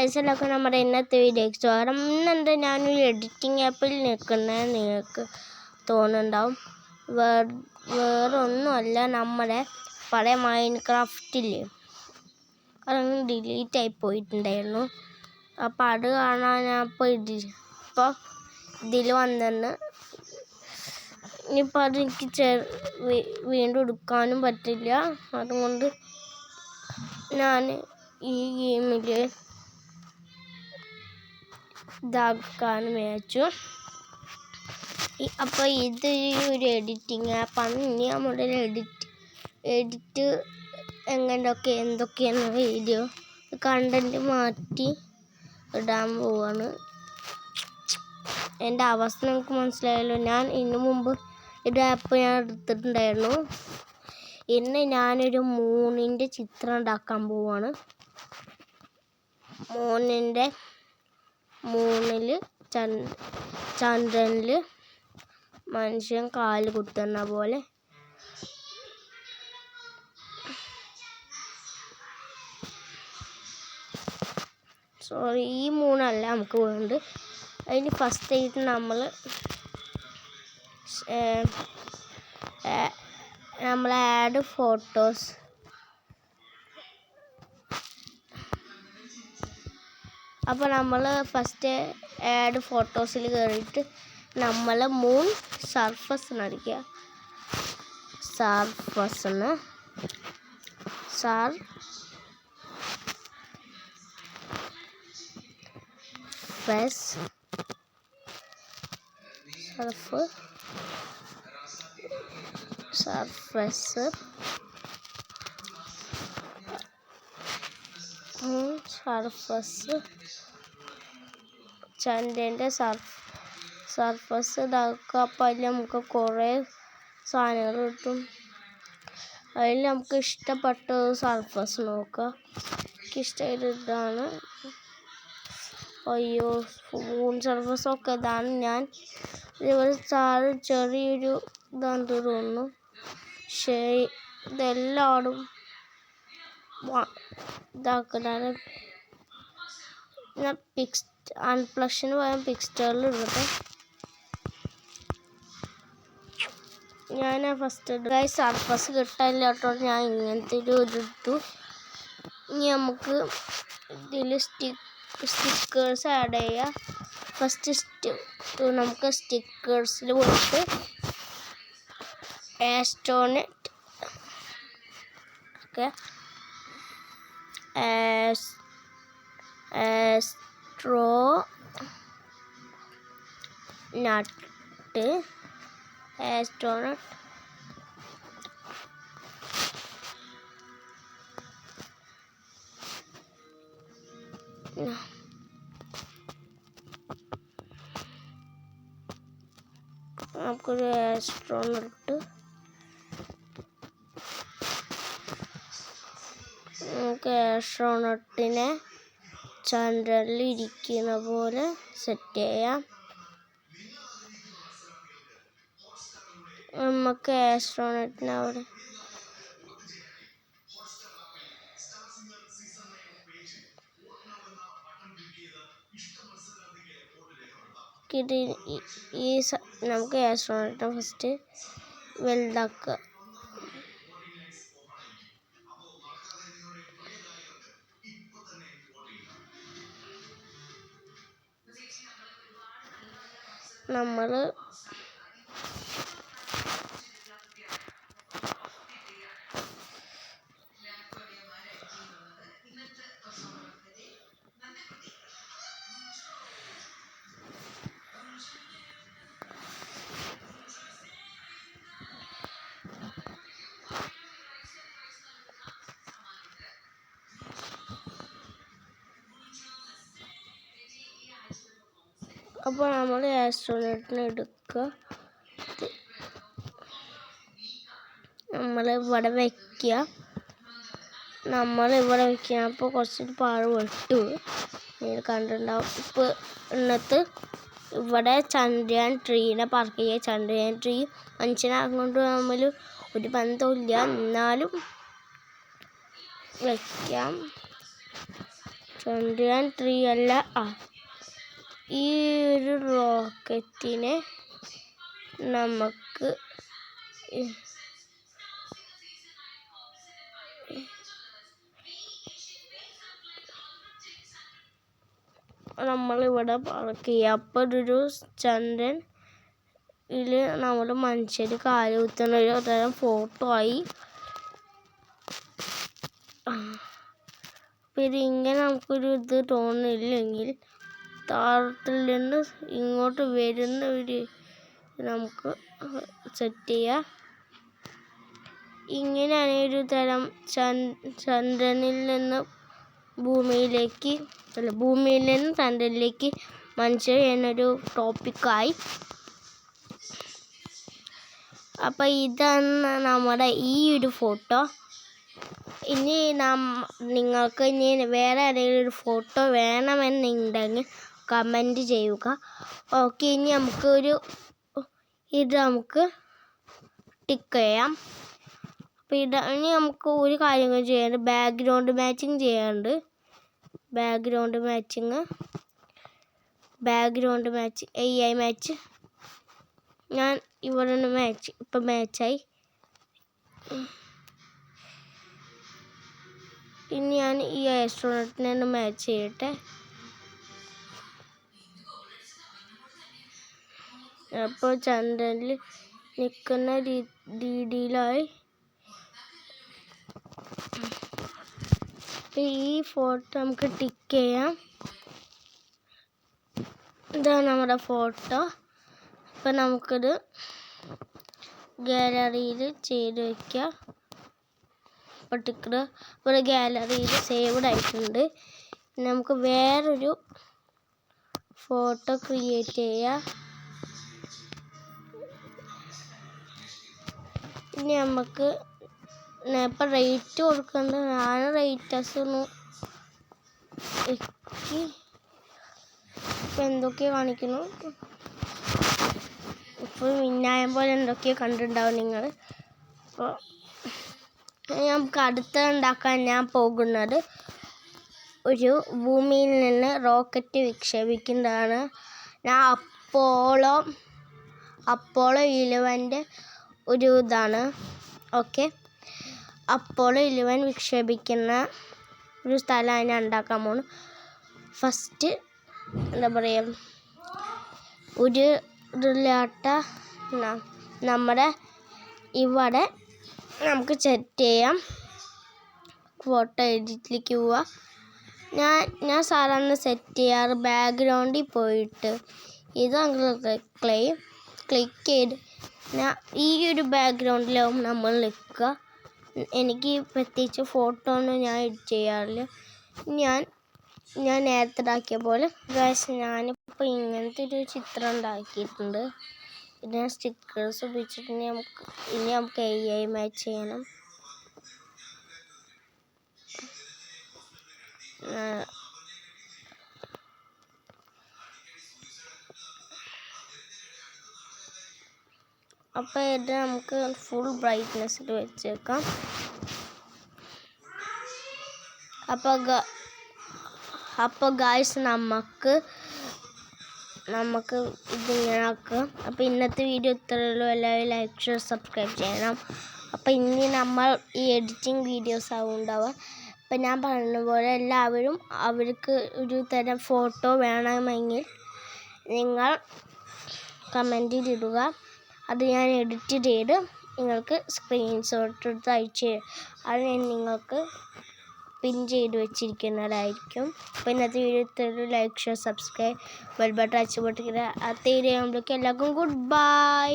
ഗൈസിലൊക്കെ നമ്മുടെ ഇന്നത്തെ വീഡിയോയ്ക്ക് സ്വാഗതം. ഇന്നെന്താ ഞാനൊരു എഡിറ്റിംഗ് ആപ്പിൽ നിൽക്കുന്നത് നിങ്ങൾക്ക് തോന്നുന്നുണ്ടാവും. വേറൊന്നുമല്ല, നമ്മുടെ പഴയ മൈൻക്രാഫ്റ്റില്ലേ, അതങ്ങ് ഡിലീറ്റായി പോയിട്ടുണ്ടായിരുന്നു. അപ്പോൾ അത് കാണാൻ ഞാൻ ഇപ്പോൾ ഇതിൽ വന്നെന്ന്. ഇനിയിപ്പോൾ അതെനിക്ക് വീണ്ടും എടുക്കാനും പറ്റില്ല. അതുകൊണ്ട് ഞാൻ ഈ ഗെയിമിൽ ഇതാക്കാനും വിചാരിച്ചു. അപ്പോൾ ഇത് ഒരു എഡിറ്റിംഗ് ആപ്പാണ്. ഇനി നമ്മുടെ എഡിറ്റ് എന്തൊക്കെയാണ് വീഡിയോ കണ്ടൻറ്റ് മാറ്റി ഇടാൻ പോവാണ്. എൻ്റെ അവസ്ഥ നമുക്ക് മനസ്സിലായല്ലോ. ഞാൻ ഇതിനു മുമ്പ് ഒരു ആപ്പ് ഞാൻ എടുത്തിട്ടുണ്ടായിരുന്നു. ഇന്ന് ഞാനൊരു മൂണിൻ്റെ ചിത്രം ഉണ്ടാക്കാൻ പോവാണ്. മൂന്നിൽ ചന്ദ്രനിൽ മനുഷ്യൻ കാല് കുത്തുന്ന പോലെ ഈ മൂന്നല്ല നമുക്ക് വേണ്ടത്. അതിന് ഫസ്റ്റ് ആയിട്ട് നമ്മൾ ആഡ് ഫോട്ടോസ്. അപ്പോൾ നമ്മൾ ഫസ്റ്റ് ആഡ് ഫോട്ടോസിൽ കയറിയിട്ട് നമ്മൾ മൂൺ സർഫസ് അടിക്കുക. സർഫസ് ചന്ദ്രൻ്റെ സർഫസ് ഇതാക്കുക. അപ്പോൾ അതിൽ നമുക്ക് കുറേ സാധനങ്ങൾ കിട്ടും. അതിൽ നമുക്ക് ഇഷ്ടപ്പെട്ട സർഫസ് നോക്കുക. എനിക്കിഷ്ടമായത് ഇതാണ്. മൂൺ സർഫസൊക്കെ ഇതാണ്. ഞാൻ ഇതുപോലെ ചെറിയൊരു ഇതാന്ന് തോന്നുന്നു. പക്ഷേ ഇതെല്ലാവരും ഇതാക്കുന്നതാണ്. ഞാൻ അൺപ്ലഷന് പോയാൽ പിക്സ്റ്ററിൽ ഇടട്ടെ. ഞാൻ ഫസ്റ്റ് സർഫസ് കിട്ടാനില്ലാത്തോണ്ട് ഞാൻ ഇങ്ങനത്തെ ഒരു എടുത്തു. ഇനി നമുക്ക് ഇതിൽ സ്റ്റിക്കേഴ്സ് ആഡ് ചെയ്യാം. ഫസ്റ്റ് നമുക്ക് സ്റ്റിക്കേഴ്സിൽ പോയിട്ട് ആസ്ട്രോനറ്റ് ആസ്ട്രോനട്ട് നമുക്കൊരു ആസ്ട്രോനട്ടിനെ ചന്ദ്രനിൽ ഇരിക്കുന്ന പോലെ സെറ്റ് ചെയ്യാം. നമുക്ക് ആസ്ട്രോനട്ടിനെ അവിടെ നമുക്ക് ആസ്ട്രോനട്ടിനെ ഫസ്റ്റ് വലുതാക്കുക. നമ്മൾ ആസ്ട്രോനട്ടിനെ എടുക്കുക. നമ്മളിവിടെ വയ്ക്കുക. അപ്പോൾ കുറച്ച് പാഴ് വെട്ടു കണ്ടിട്ടുണ്ടാവും. ഇപ്പോൾ ഇന്നത്തെ ഇവിടെ ചന്ദ്രയാൻ ട്രീനെ പാർക്ക് ചെയ്യുക. ചന്ദ്രയാൻ ട്രീ മനുഷ്യനാകൊണ്ട് തമ്മിൽ ഒരു ബന്ധമില്ല, എന്നാലും വയ്ക്കാം. ചന്ദ്രയാൻ 3 അല്ല, ഈ ഒരു റോക്കറ്റിനെ നമുക്ക് നമ്മളിവിടെ പാർക്ക് ചെയ്യുക. അപ്പോൾ ഒരു ചന്ദ്രൻ നമ്മുടെ മനുഷ്യർ കാല് കുത്തുന്ന ഒരു തരം ഫോട്ടോ ആയി. പിന്നെ ഇങ്ങനെ നമുക്കൊരു ഇത് തോന്നില്ലെങ്കിൽ താഴത്തിൽ നിന്ന് ഇങ്ങോട്ട് വരുന്ന ഒരു നമുക്ക് സെറ്റ് ചെയ്യാം. ഇങ്ങനെയാണ് ഒരു തരം ചന്ദ്രനിൽ നിന്ന് ഭൂമിയിൽ നിന്ന് ചന്ദ്രനിലേക്ക് മനുഷ്യർ എന്നൊരു ടോപ്പിക്കായി. അപ്പം ഇതാണ് നമ്മുടെ ഈ ഒരു ഫോട്ടോ. ഇനി നിങ്ങൾക്ക് ഇനി വേറെ ഏതെങ്കിലും ഒരു ഫോട്ടോ വേണമെന്നുണ്ടെങ്കിൽ കമൻറ്റ് ചെയ്യുക. ഓക്കെ, ഇനി നമുക്ക് ടിക്ക് ചെയ്യാം. അപ്പോൾ ഇനി നമുക്ക് ഒരു കാര്യങ്ങൾ ചെയ്യാനുണ്ട്. ബാക്ക്ഗ്രൗണ്ട് മാച്ചിങ് ചെയ്യാനുണ്ട്. Background match AI match. ഞാൻ ഇവിടെ നിന്ന് ഇപ്പം മാച്ചായി. ഇനി ഞാൻ ഈ ആസ്ട്രോണറ്റിനെ ഒന്ന് മാച്ച് ചെയ്യട്ടെ. അപ്പോൾ ചന്ദ്രനിൽ നിൽക്കുന്ന രീതിയിലായി. ഈ ഫോട്ടോ നമുക്ക് ടിക്ക് ചെയ്യാം. ഇതാണ് നമ്മുടെ ഫോട്ടോ. അപ്പം നമുക്കത് ഗാലറിയിൽ ചെയ്ത് വയ്ക്കാം. പർട്ടിക്കുലർ ഇവിടെ ഗാലറിയിൽ സേവ്ഡ് ആയിട്ടുണ്ട്. നമുക്ക് വേറൊരു ഫോട്ടോ ക്രിയേറ്റ് ചെയ്യാം. ഇനി നമുക്ക് ഇപ്പം റേറ്റ് കൊടുക്കുന്നത് ഞാൻ റേറ്റസ് ഒന്ന് ഇപ്പം എന്തൊക്കെയോ കാണിക്കുന്നു. ഇപ്പോൾ മിന്നായം പോലെ എന്തൊക്കെയോ കണ്ടിട്ടുണ്ടാവും നിങ്ങൾ. അപ്പോൾ നമുക്ക് അടുത്ത ഉണ്ടാക്കാൻ ഞാൻ പോകുന്നത് ഒരു ഭൂമിയിൽ നിന്ന് റോക്കറ്റ് വിക്ഷേപിക്കുന്നതാണ്. ഞാൻ അപ്പോളോ 11 ഒരു ഇതാണ്. ഓക്കെ, അപ്പോളോ 11 വിക്ഷേപിക്കുന്ന ഒരു സ്ഥലമാണ് ഞാൻ ഉണ്ടാക്കാൻ പോകുന്നത്. ഫസ്റ്റ് എന്താ പറയുക, ഒരു ഇതിലാട്ട നമ്മുടെ ഇവിടെ നമുക്ക് സെറ്റ് ചെയ്യാം. ഫോട്ടോ എഡിറ്റിലേക്ക് പോവാം. ഞാൻ സാധാരണ സെറ്റ് ചെയ്യാറ് ബാക്ക്ഗ്രൗണ്ടിൽ പോയിട്ട് ഇത് ക്ലിക്ക് ചെയ്ത് ഈ ഒരു ബാക്ക്ഗ്രൗണ്ടിലാവും നമ്മൾ നിൽക്കുക. എനിക്ക് പ്രത്യേകിച്ച് ഫോട്ടോ ഒന്നും ഞാൻ എഡിറ്റ് ചെയ്യാറില്ല. ഞാൻ നേരത്തെ ഉണ്ടാക്കിയ പോലെ ഞാനിപ്പോൾ ഇങ്ങനത്തെ ഒരു ചിത്രം ഉണ്ടാക്കിയിട്ടുണ്ട്. പിന്നെ സ്റ്റിക്കേഴ്സ് ഉപയോഗിച്ചിട്ട് ഇനി നമുക്ക് AI മാച്ച് ചെയ്യണം. അപ്പോൾ ഇത് നമുക്ക് ഫുൾ ബ്രൈറ്റ്നെസ്സിൽ വെച്ചേക്കാം. അപ്പോൾ ഗായ്സ് നമുക്ക് ഇതിങ്ങനെ ആക്കാം. അപ്പോൾ ഇന്നത്തെ വീഡിയോ ഇത്രയുള്ളൂ. എല്ലാവരും ലൈക്ക്, ഷെയർ, സബ്സ്ക്രൈബ് ചെയ്യണം. അപ്പോൾ ഇനി നമ്മൾ ഈ എഡിറ്റിംഗ് വീഡിയോസ് ആവും ഉണ്ടാവുക. അപ്പം ഞാൻ പറഞ്ഞ പോലെ എല്ലാവരും അവർക്ക് ഒരു തരം ഫോട്ടോ വേണമെങ്കിൽ നിങ്ങൾ കമൻറ്റിൽ ഇടുക. അത് ഞാൻ എഡിറ്റ് ചെയ്ത് നിങ്ങൾക്ക് സ്ക്രീൻഷോട്ട് എടുത്ത് അയച്ച് അത് ഞാൻ നിങ്ങൾക്ക് പിൻ ചെയ്ത് വെച്ചിരിക്കുന്നതായിരിക്കും. അപ്പോൾ ഇന്നത്തെ വീഡിയോ ഇത്രയുള്ളൂ. Like, share, subscribe, bell button അടിച്ച് പൊട്ടിക്കുക. അടുത്ത വീഡിയോ ആകുമ്പോഴേക്കും എല്ലാവർക്കും ഗുഡ് ബൈ.